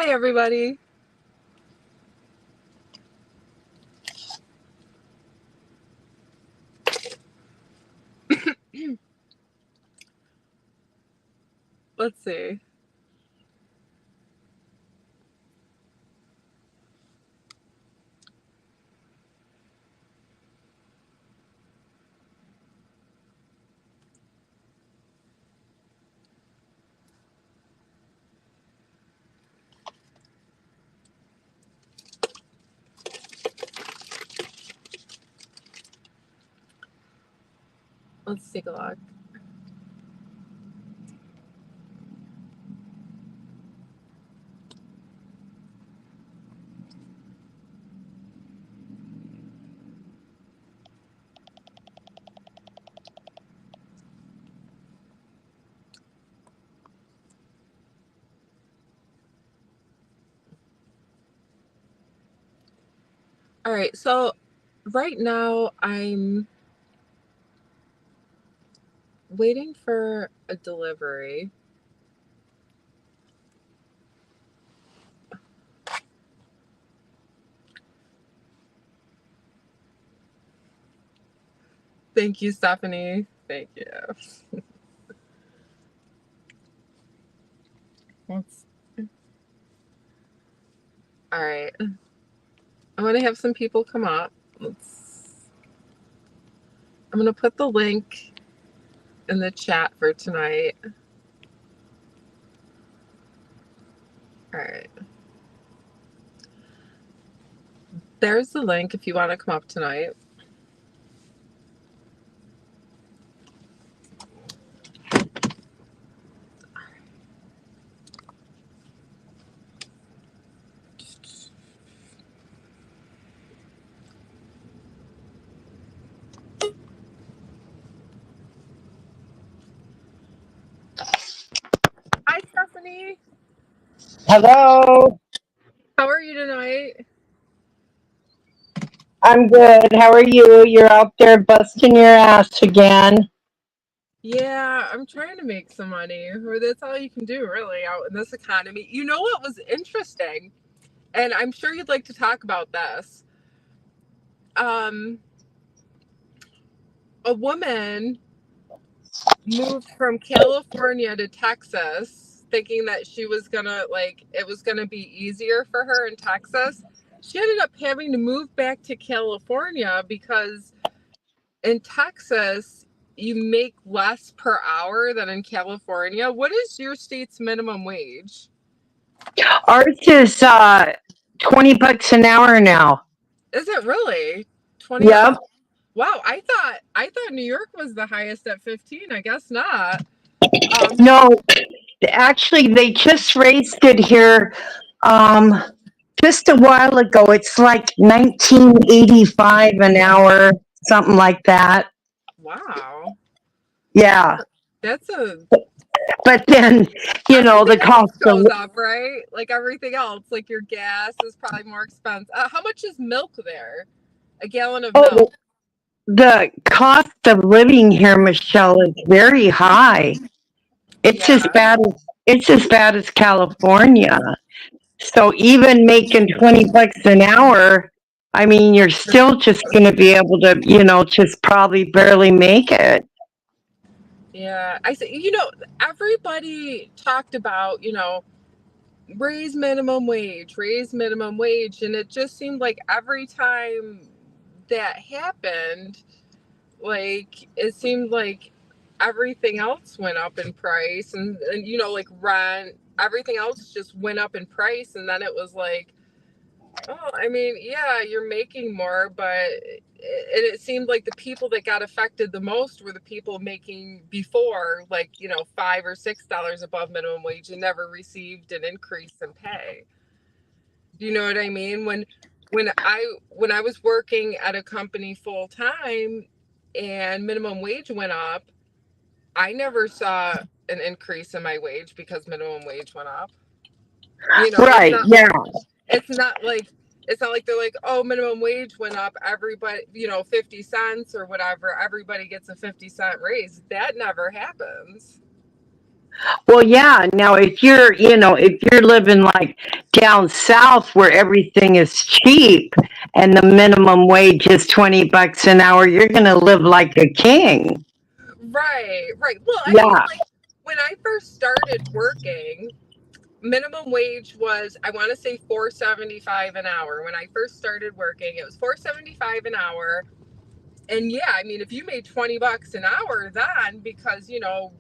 Hi, everybody. Let's see. Let's take a look. All right, so right now I'm waiting for a delivery. Thank you, Stephanie. Thank you. Let's, all right. I'm going to have some people come up. I'm going to put the link in the chat for tonight. All right. There's the link if you want to come up tonight. Hi, Stephanie. Hello. How are you tonight? I'm good. How are you? You're out there busting your ass again. Yeah, I'm trying to make some money. Or that's all you can do, really, out in this economy. You know what was interesting? And I'm sure you'd like to talk about this. Um, a woman moved from California to Texas thinking that she was gonna, like, it was gonna be easier for her in Texas. She ended up having to move back to California because in Texas, you make less per hour than in California. What is your state's minimum wage? Ours is $20 an hour now. Is it really 20? Yep. Wow, I thought New York was the highest at 15. I guess not. Um, No, actually, they just raised it here um, just a while ago. It's like 1985 an hour, something like that. wow. Yeah. That's a But then, Everything the else cost of goes up, right? Like everything else, like your gas is probably more expensive. How much is milk there? A gallon of oh, milk. the cost of living here, Michelle, is very high. It's as Yeah. bad as it's as bad as California. So even making $20 an hour, I mean, you're still just going to be able to, just probably barely make it. Yeah. I say, everybody talked about, raise minimum wage. And it just seemed like every time that happened, like it seemed like everything else went up in price and like rent, everything else just went up in price. And then it was like, oh, I mean, yeah, you're making more, but it seemed like the people that got affected the most were the people making before, like, $5 or $6 above minimum wage and never received an increase in pay. Do you know what I mean? When I was working at a company full time and minimum wage went up, I never saw an increase in my wage because minimum wage went up. You know, it's Right. not Yeah. it's not like it's not like they're like, oh, minimum wage went up, everybody, 50 cents or whatever, everybody gets a 50-cent raise. That never happens. Well, yeah. Now, if if you're living like down south where everything is cheap and the minimum wage is 20 bucks an hour, you're going to live like a king. Right, right. Well, I mean, Yeah. like when I first started working, minimum wage was, I want to say 4.75 an hour. When I first started working, it was 4.75 an hour. And yeah, I mean, if you made 20 bucks an hour then, because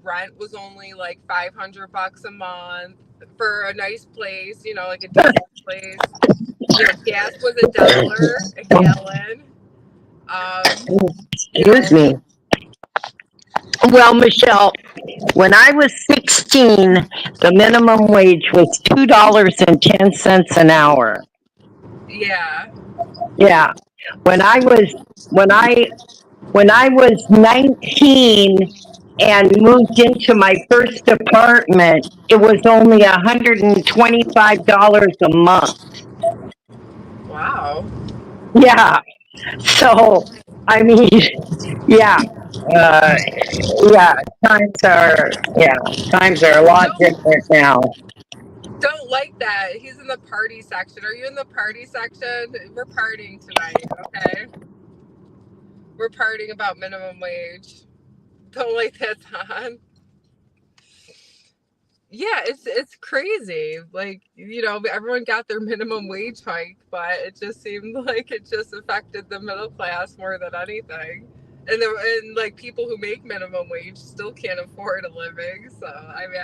rent was only like 500 bucks a month for a nice place, like a decent place. Gas was $1 a gallon. Um, you Excuse know, me. Well, Michelle, when I was 16, the minimum wage was $2.10 an hour. yeah. Yeah. When I was when I was 19 and moved into my first apartment, it was only $125 a month. Wow. Yeah. So, I mean, yeah. Uh, yeah, yeah, times are a lot Don't different now. don't like that. He's in the party section. Are you in the party section? We're partying tonight, okay? We're partying about minimum wage. Don't like that, on. Yeah, it's crazy. Like, everyone got their minimum wage hike, but it just seemed like it just affected the middle class more than anything. And like people who make minimum wage still can't afford a living. So I mean,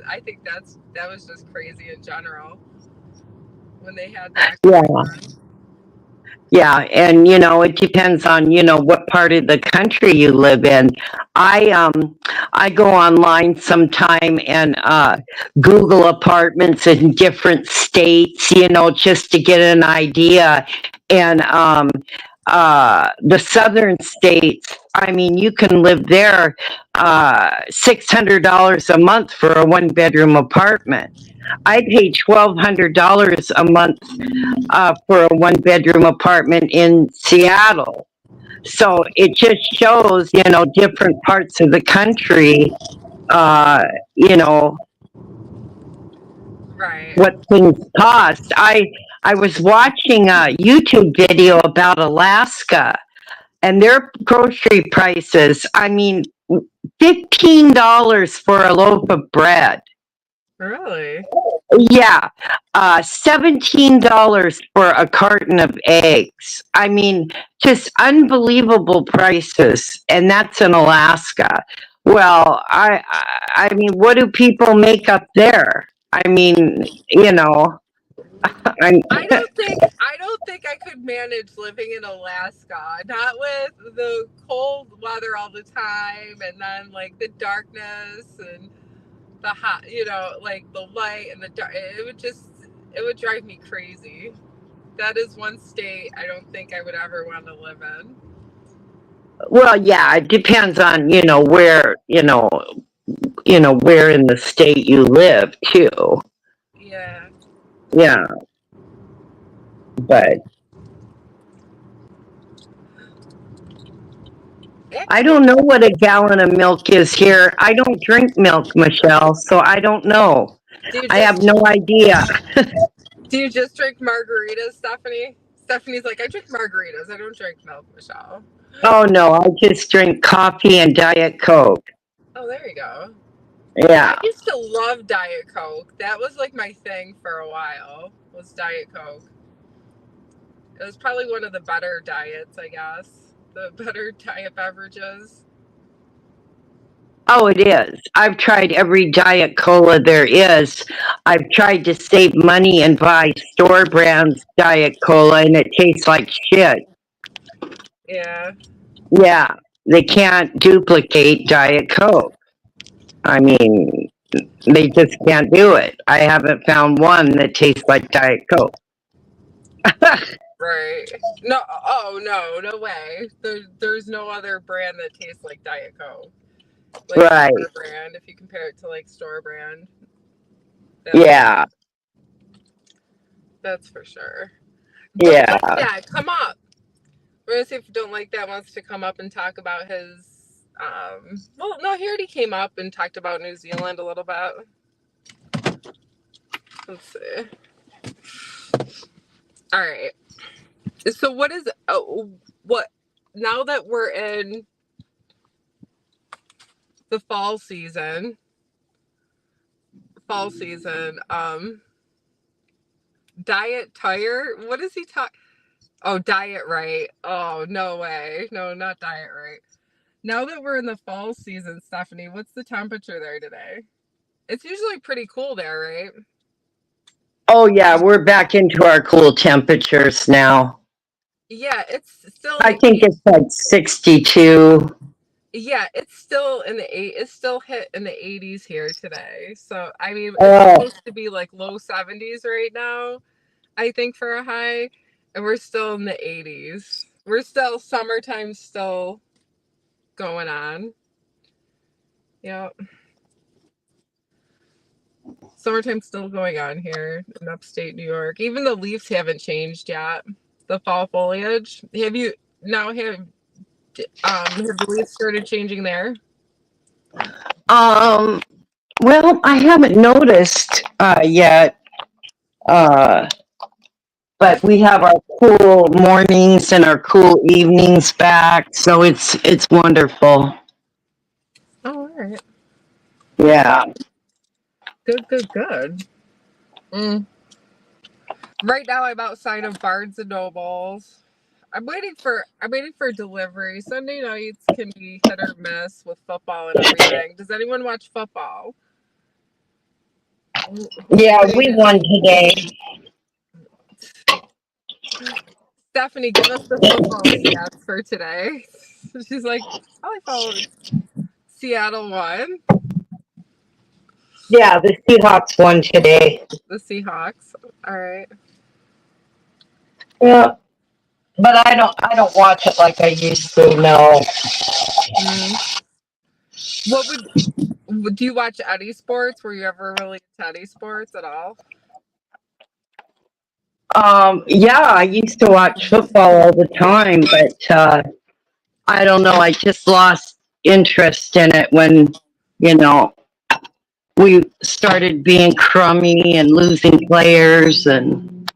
I think that was just crazy in general when they had that going Yeah. on. Yeah, and it depends on what part of the country you live in. I go online sometime and Google apartments in different states, just to get an idea. And the southern states, I mean, you can live there $600 a month for a one-bedroom apartment. I pay $1,200 a month for a one bedroom apartment in Seattle. So it just shows, different parts of the country, uh, you know, Right. what things cost. I was watching a YouTube video about Alaska and their grocery prices. I mean, $15 for a loaf of bread. Really? Yeah, $17 for a carton of eggs. I mean, just unbelievable prices, and that's in Alaska. Well, I mean, what do people make up there? I mean, I'm, I don't think I could manage living in Alaska. Not with the cold weather all the time and then like the darkness and the hot, like the light and the dark. It would drive me crazy. That is one state I don't think I would ever want to live in. well, yeah, it depends on where where in the state you live too. Yeah. Yeah, but I Actually, don't know what a gallon of milk is here. I don't drink milk, Michelle, so I don't know. do you I have just no idea. do you just drink margaritas, Stephanie? Stephanie's like, I drink margaritas. I don't drink milk, Michelle. Oh no, I just drink coffee and Diet Coke. Oh, there you go. I Yeah. used to love Diet Coke. That was like my thing for a while. Was Diet Coke. It was probably one of the better diets, I guess. The better diet beverages. Oh, it is. I've tried every Diet Cola there is. I've tried to save money and buy store brands Diet Cola, and it tastes like shit. Yeah. Yeah, they can't duplicate Diet Coke. I mean, they just can't do it. I haven't found one that tastes like Diet Coke. Right. No. Oh no. No way. There's no other brand that tastes like Diet Coke. Like Right. store brand. If you compare it to like store brand, that's Yeah. that's for sure. Don't like Yeah. that. Come up. We're gonna see if Don't Like That wants to come up and talk about his Well, no, he already came up and talked about New Zealand a little bit. Let's see. All right. So what now that we're in the fall season, diet tire. What is he talk? Oh, diet right. Oh, no way. No, not diet right. Now that we're in the fall season, Stephanie, what's the temperature there today? It's usually pretty cool there, right? Oh yeah, we're back into our cool temperatures now. Yeah, it's still in I the think eight. it's like 62. Yeah, it's still in the eight. It's still hit in the 80s here today. So I mean, it's Oh, supposed to be like low 70s right now, I think, for a high, and we're still in the 80s. We're still summertime still going on. Yeah, summertime's still going on here in upstate New York. Even the leaves haven't changed yet. The fall foliage. Have you now have the leaves started changing there? um, well, I haven't noticed yet, uh, but we have our cool mornings and our cool evenings back, so it's wonderful. Oh, all right. Yeah. Good, good, good. Mm. Right now, I'm outside of Barnes and Nobles. I'm waiting for delivery. Sunday nights can be hit or miss with football and everything. Does anyone watch football? Who's Yeah, playing we it? won today. Stephanie, give us the football stats for today. She's like, I followed Seattle won. Yeah, the Seahawks won today. The Seahawks. All right. Yeah, but I don't watch it like I used to. No. Mm. What do you watch any sports? Were you ever really into any sports at all? Yeah, I used to watch football all the time, but I don't know. I just lost interest in it when, you know, we started being crummy and losing players. And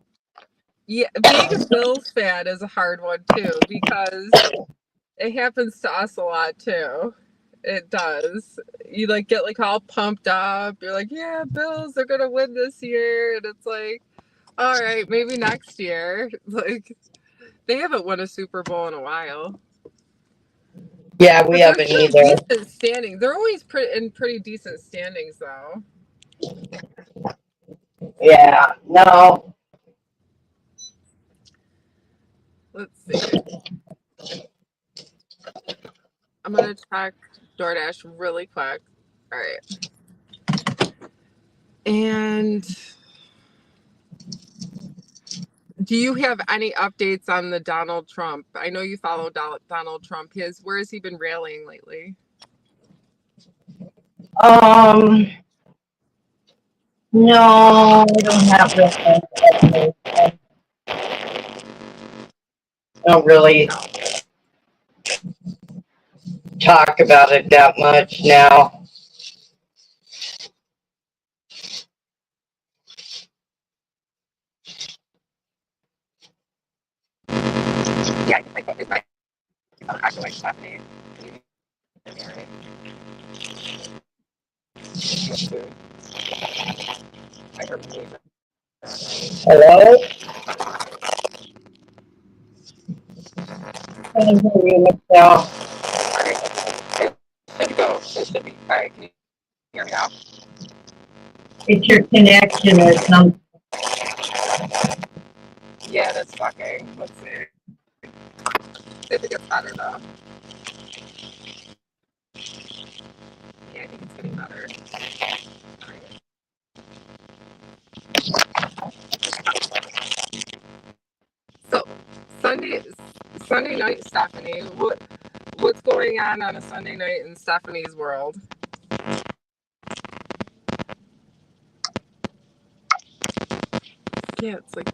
Yeah, being a Bills fan is a hard one too because it happens to us a lot too. It does. You like get like all pumped up. You're like, yeah, Bills are gonna win this year, and it's like, all right, maybe next year. Like they haven't won a Super Bowl in a while, yeah, we but they're haven't still either. decent standing. They're always in pretty decent standings though. Yeah, no. Let's see. I'm gonna check DoorDash really quick. All right, and do you have any updates on the Donald Trump? I know you follow Donald Trump. Where has he been rallying lately? Um, no, I don't have this. I don't really talk about it that much now. Yeah, it's my actually like Stephanie. Hello? I can hear you, Michelle. Should go. It should be. All right, can you hear me now? It's your connection or something. Yeah, that's fucking. Let's see. If it gets better though. Yeah, I think it's getting better. All right. So Sunday, Sunday night, Stephanie. What's going on a Sunday night in Stephanie's world? Yeah, it's like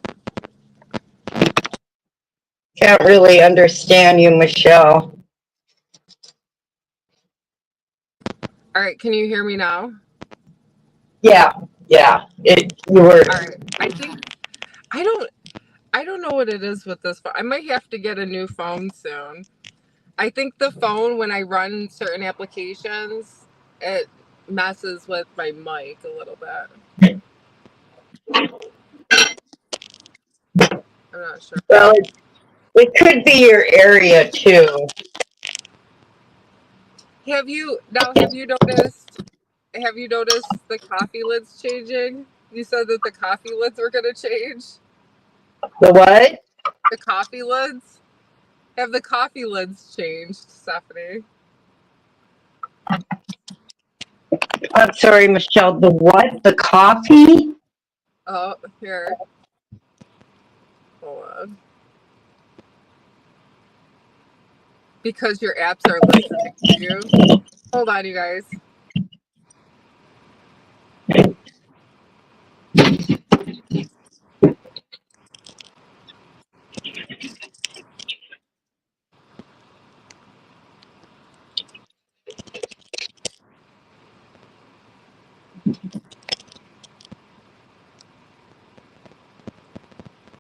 Can't really understand you, Michelle. All right, can you hear me now? Yeah, yeah. You were. All right. I don't I don't know what it is with this phone. I might have to get a new phone soon. I think the phone, when I run certain applications, it messes with my mic a little bit. I'm not sure. Well, it could be your area too. Have you noticed the coffee lids changing? You said that the coffee lids were gonna change. The what? The coffee lids? Have the coffee lids changed, Stephanie? I'm sorry, Michelle. The what? The coffee? Oh, here. Hold on. Because your apps are listening to you. Hold on, you guys.